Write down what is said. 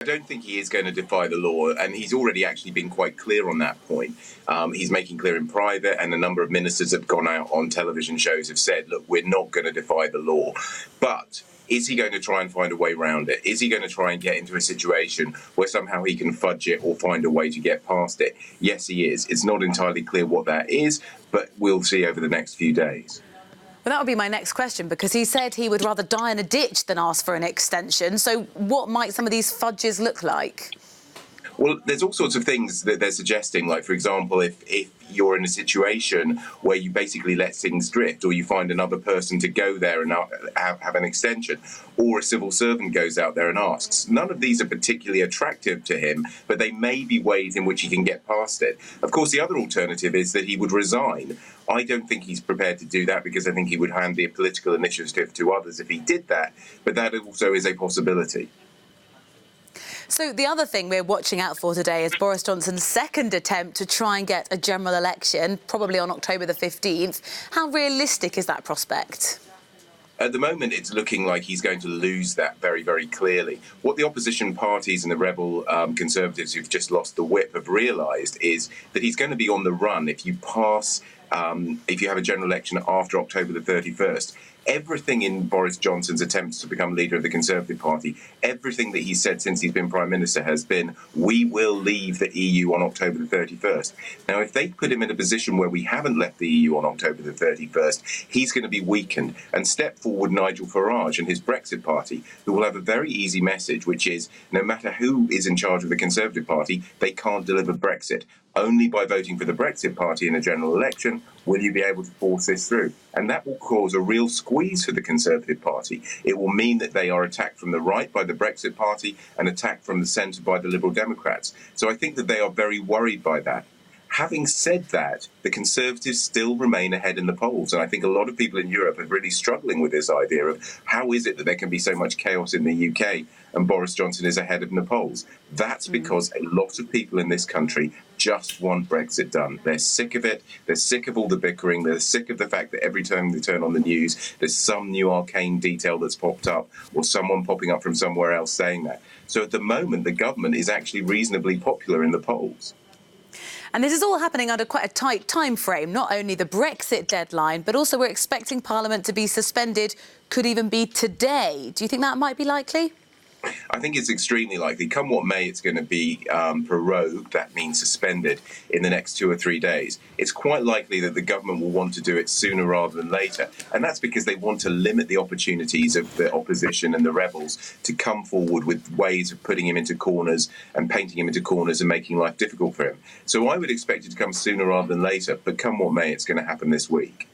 I don't think he is going to defy the law, and he's already actually been quite clear on that point. He's making clear in private, and a number of ministers have gone out on television shows have said, look, we're not going to defy the law. But is he going to try and find a way around it? Is he going to try and get into a situation where somehow he can fudge it or find a way to get past it? Yes, he is. It's not entirely clear what that is, but we'll see over the next few days. Well, that would be my next question, because he said he would rather die in a ditch than ask for an extension. So what might some of these fudges look like? Well, there's all sorts of things that they're suggesting, like, for example, if you're in a situation where you basically let things drift, or you find another person to go there and have an extension, or a civil servant goes out there and asks. None of these are particularly attractive to him, but they may be ways in which he can get past it. Of course, the other alternative is that he would resign. I don't think he's prepared to do that, because I think he would hand the political initiative to others if he did that, but that also is a possibility. So the other thing we're watching out for today is Boris Johnson's second attempt to try and get a general election, probably on October the 15th. How realistic is that prospect? At the moment, it's looking like he's going to lose that very, very clearly. What the opposition parties and the rebel Conservatives who've just lost the whip have realised is that he's going to be on the run if you have a general election after October the 31st. Everything in Boris Johnson's attempts to become leader of the Conservative Party, everything that he's said since he's been Prime Minister has been, we will leave the EU on October the 31st. Now, if they put him in a position where we haven't left the EU on October the 31st, he's going to be weakened. And step forward Nigel Farage and his Brexit Party, who will have a very easy message, which is no matter who is in charge of the Conservative Party, they can't deliver Brexit. Only by voting for the Brexit Party in a general election will you be able to force this through. And that will cause a real squeeze for the Conservative Party. It will mean that they are attacked from the right by the Brexit Party and attacked from the centre by the Liberal Democrats. So I think that they are very worried by that. Having said that, the Conservatives still remain ahead in the polls. And I think a lot of people in Europe are really struggling with this idea of how is it that there can be so much chaos in the UK and Boris Johnson is ahead in the polls. That's because a lot of people in this country just want Brexit done. They're sick of it. They're sick of all the bickering. They're sick of the fact that every time they turn on the news, there's some new arcane detail that's popped up or someone popping up from somewhere else saying that. So at the moment, the government is actually reasonably popular in the polls. And this is all happening under quite a tight time frame, not only the Brexit deadline, but also we're expecting Parliament to be suspended, could even be today. Do you think that might be likely? I think it's extremely likely. Come what may, it's going to be prorogued, that means suspended, in the next 2 or 3 days. It's quite likely that the government will want to do it sooner rather than later. And that's because they want to limit the opportunities of the opposition and the rebels to come forward with ways of putting him into corners and painting him into corners and making life difficult for him. So I would expect it to come sooner rather than later, but come what may, it's going to happen this week.